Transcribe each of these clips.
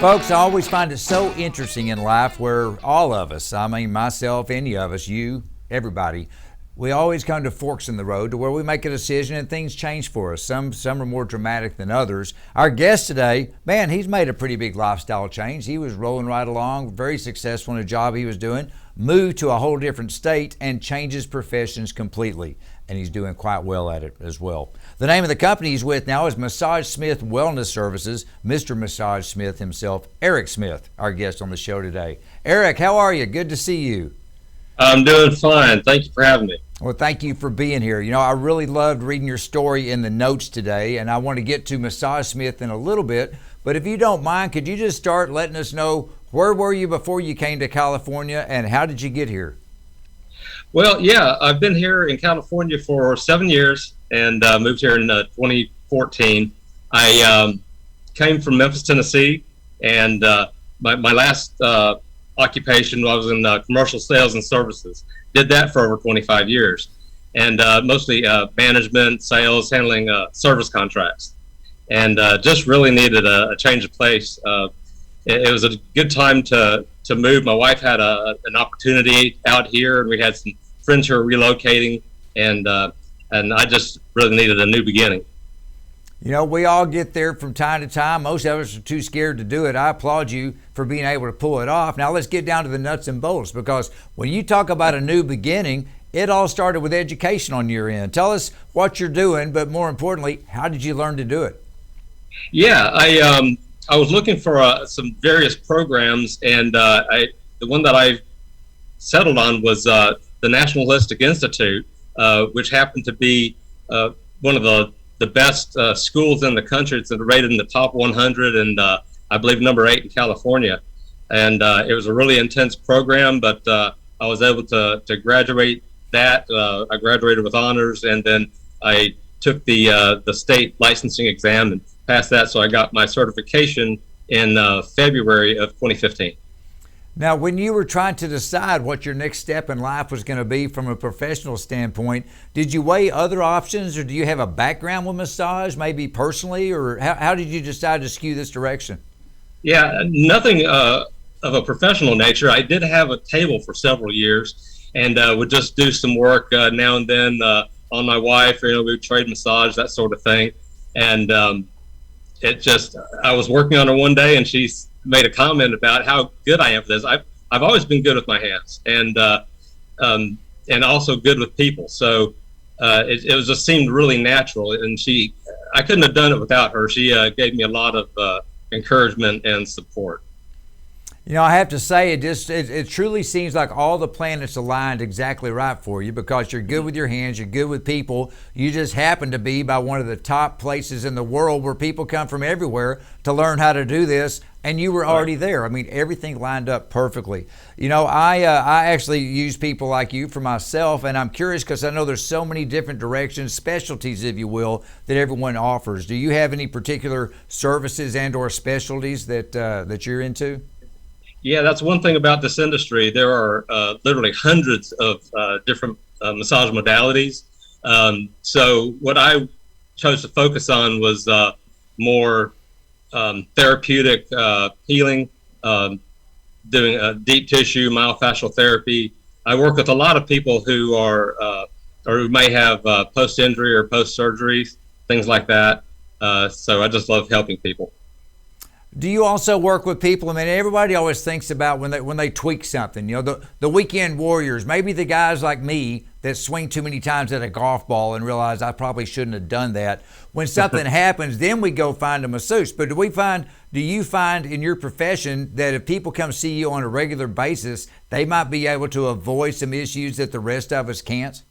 Folks, I always find it so interesting in life where all of us, I mean myself, any of us, you, everybody, we always come to forks in the road to where we make a decision and things change for us. Some are more dramatic than others. Our guest today, man, he's made a pretty big lifestyle change. He was rolling right along, very successful in a job he was doing, moved to a whole different state and changes professions completely. And he's doing quite well at it as well. The name of the company he's with now is MassageSmith Wellness Services. Mr. MassageSmith himself, Eric Smith, our guest on the show today. Eric, how are you? Good to see you. I'm doing fine. Thank you for having me. Well, thank you for being here. You know, I really loved reading your story in the notes today, and I want to get to MassageSmith in a little bit. But if you don't mind, could you just start letting us know where were you before you came to California, and how did you get here? Well, yeah, I've been here in California for 7 years and moved here in 2014. I came from Memphis, Tennessee, and my last occupation, I was in commercial sales and services. Did that for over 25 years, and mostly management, sales, handling service contracts, and just really needed a change of pace. It was a good time to move. My wife had an opportunity out here, and we had some friends who were relocating, and I just really needed a new beginning. You know, we all get there from time to time. Most of us are too scared to do it. I applaud you for being able to pull it off. Now let's get down to the nuts and bolts, because when you talk about a new beginning, it all started with education on your end. Tell us what you're doing, but more importantly, how did you learn to do it? Yeah, I was looking for some various programs, and the one that I settled on was the National Holistic Institute, which happened to be one of the best schools in the country. It's rated in the top 100, and I believe number 8 in California. And it was a really intense program, but I was able to graduate that. I graduated with honors, and then I took the state licensing exam and passed that, so I got my certification in February of 2015. Now, when you were trying to decide what your next step in life was going to be from a professional standpoint, did you weigh other options, or do you have a background with massage, maybe personally, or how did you decide to skew this direction? Yeah, nothing of a professional nature. I did have a table for several years, and would just do some work now and then on my wife. You know, we would trade massage, that sort of thing. And I was working on her one day, and she made a comment about how good I am for this. I've always been good with my hands, and also good with people. So it was just seemed really natural, and I couldn't have done it without her. She gave me a lot of encouragement and support. You know, I have to say, it truly seems like all the planets aligned exactly right for you, because you're good with your hands, you're good with people. You just happen to be by one of the top places in the world where people come from everywhere to learn how to do this, and you were already there. I mean, everything lined up perfectly. You know, I actually use people like you for myself, and I'm curious because I know there's so many different directions, specialties, if you will, that everyone offers. Do you have any particular services and or specialties that you're into? Yeah, that's one thing about this industry. There are literally hundreds of different massage modalities. So what I chose to focus on was more therapeutic healing, doing deep tissue, myofascial therapy. I work with a lot of people who are or who may have post-injury or post-surgery, things like that. So I just love helping people. Do you also work with people? I mean, everybody always thinks about when they tweak something, you know, the weekend warriors, maybe the guys like me that swing too many times at a golf ball and realize I probably shouldn't have done that. When something happens, then we go find a masseuse. But do you find in your profession that if people come see you on a regular basis, they might be able to avoid some issues that the rest of us can't?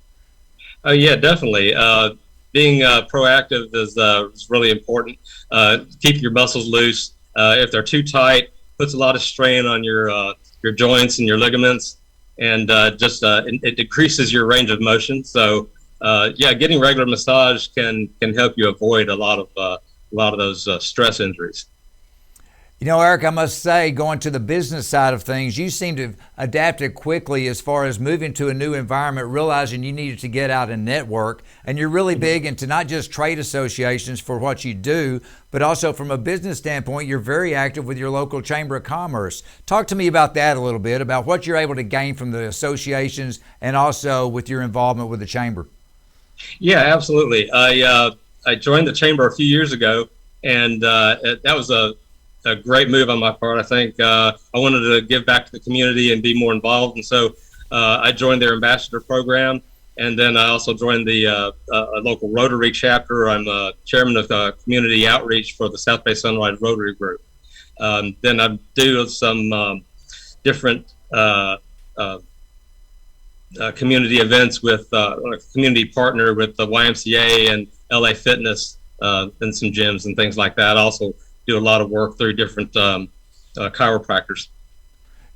Oh, yeah, definitely. Being proactive is really important. Keep your muscles loose. If they're too tight, puts a lot of strain on your joints and your ligaments, and it decreases your range of motion. So getting regular massage can help you avoid a lot of those stress injuries. You know, Eric, I must say, going to the business side of things, you seem to have adapted quickly as far as moving to a new environment, realizing you needed to get out and network. And you're really big into not just trade associations for what you do, but also from a business standpoint, you're very active with your local Chamber of Commerce. Talk to me about that a little bit, about what you're able to gain from the associations and also with your involvement with the Chamber. Yeah, absolutely. I joined the Chamber a few years ago, and that was a great move on my part. I think I wanted to give back to the community and be more involved, and so I joined their ambassador program, and then I also joined the a local Rotary chapter. I'm chairman of community outreach for the South Bay Sunrise Rotary Group. Then I do some different community events with a community partner with the YMCA and LA Fitness and some gyms and things like that. Also do a lot of work through different chiropractors.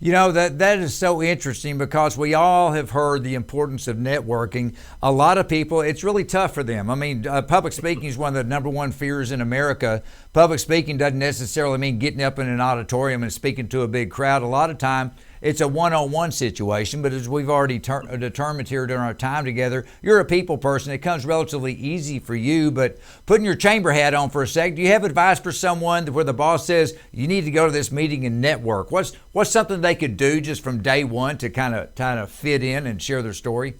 You know, that is so interesting because we all have heard the importance of networking. A lot of people, it's really tough for them. I mean, public speaking is one of the number one fears in America. Public speaking doesn't necessarily mean getting up in an auditorium and speaking to a big crowd. A lot of time, it's a one-on-one situation, but as we've already determined here during our time together, you're a people person. It comes relatively easy for you, but putting your chamber hat on for a sec, do you have advice for someone where the boss says you need to go to this meeting and network? What's something they could do just from day one to kind of fit in and share their story?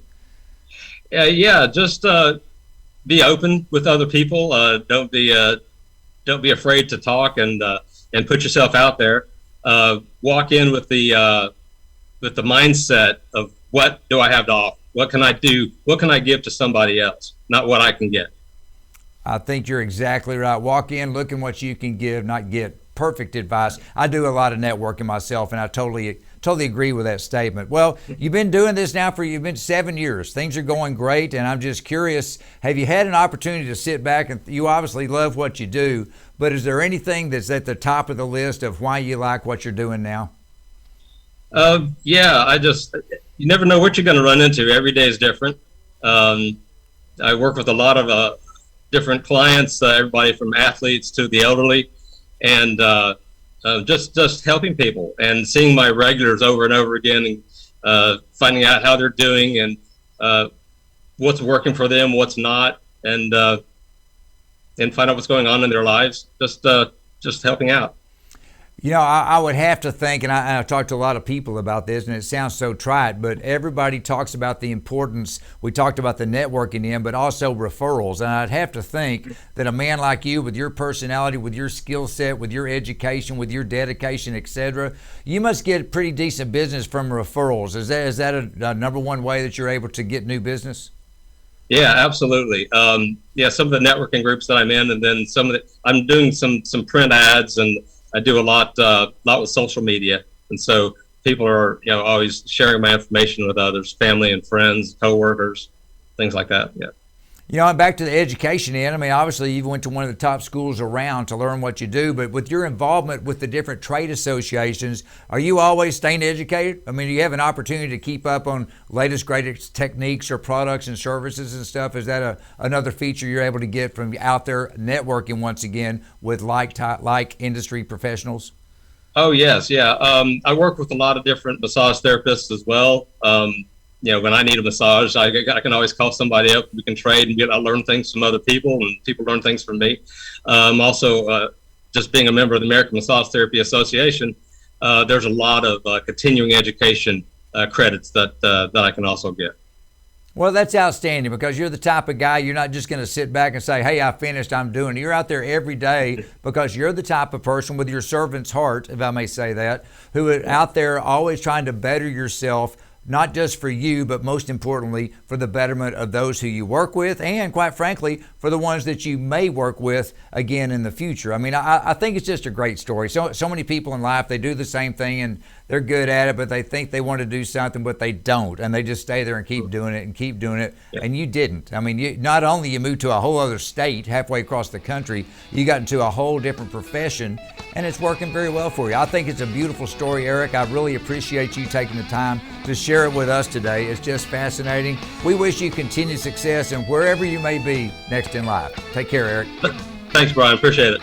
Just be open with other people. Don't be afraid to talk and put yourself out there. Walk in with the mindset of what do I have to offer? What can I do? What can I give to somebody else? Not what I can get. I think you're exactly right. Walk in looking what you can give, not get. Perfect advice. I do a lot of networking myself, and I totally agree with that statement. Well, you've been doing this now you've been 7 years. Things are going great, and I'm just curious, have you had an opportunity to sit back, and you obviously love what you do, but is there anything that's at the top of the list of why you like what you're doing now? You never know what you're going to run into. Every day is different. I work with a lot of different clients, everybody from athletes to the elderly, and just helping people and seeing my regulars over and over again, and finding out how they're doing and what's working for them, what's not, and find out what's going on in their lives. Just helping out. You know, I would have to think, and I've talked to a lot of people about this, and it sounds so trite, but everybody talks about the importance. We talked about the networking in, but also referrals. And I'd have to think that a man like you, with your personality, with your skill set, with your education, with your dedication, etc., you must get pretty decent business from referrals. Is that a number one way that you're able to get new business? Yeah, absolutely. Some of the networking groups that I'm in, and then I'm doing some print ads, and I do a lot with social media, and so people are always sharing my information with others, family and friends, coworkers, things like that. Yeah. And back to the education end, I mean, obviously you went to one of the top schools around to learn what you do, but with your involvement with the different trade associations, are you always staying educated? I mean, do you have an opportunity to keep up on latest, greatest techniques or products and services and stuff? Is that another feature you're able to get from out there networking once again with like industry professionals? Oh, yes. Yeah. I work with a lot of different massage therapists as well. When I need a massage, I can always call somebody up. We can trade and I learn things from other people, and people learn things from me. Also, just being a member of the American Massage Therapy Association, there's a lot of continuing education credits that I can also get. Well, that's outstanding, because you're the type of guy, you're not just going to sit back and say, hey, I finished, I'm doing it. You're out there every day because you're the type of person with your servant's heart, if I may say that, who is out there always trying to better yourself, not just for you, but most importantly, for the betterment of those who you work with, and quite frankly, for the ones that you may work with again in the future. I mean, I think it's just a great story. So many people in life, they do the same thing and they're good at it, but they think they want to do something, but they don't, and they just stay there and keep doing it and keep doing it. Yeah. And you didn't. I mean, not only you moved to a whole other state halfway across the country, you got into a whole different profession, and it's working very well for you. I think it's a beautiful story, Eric. I really appreciate you taking the time to share it with us today. It's just fascinating. We wish you continued success and wherever you may be next in life. Take care, Eric. Thanks, Brian. Appreciate it.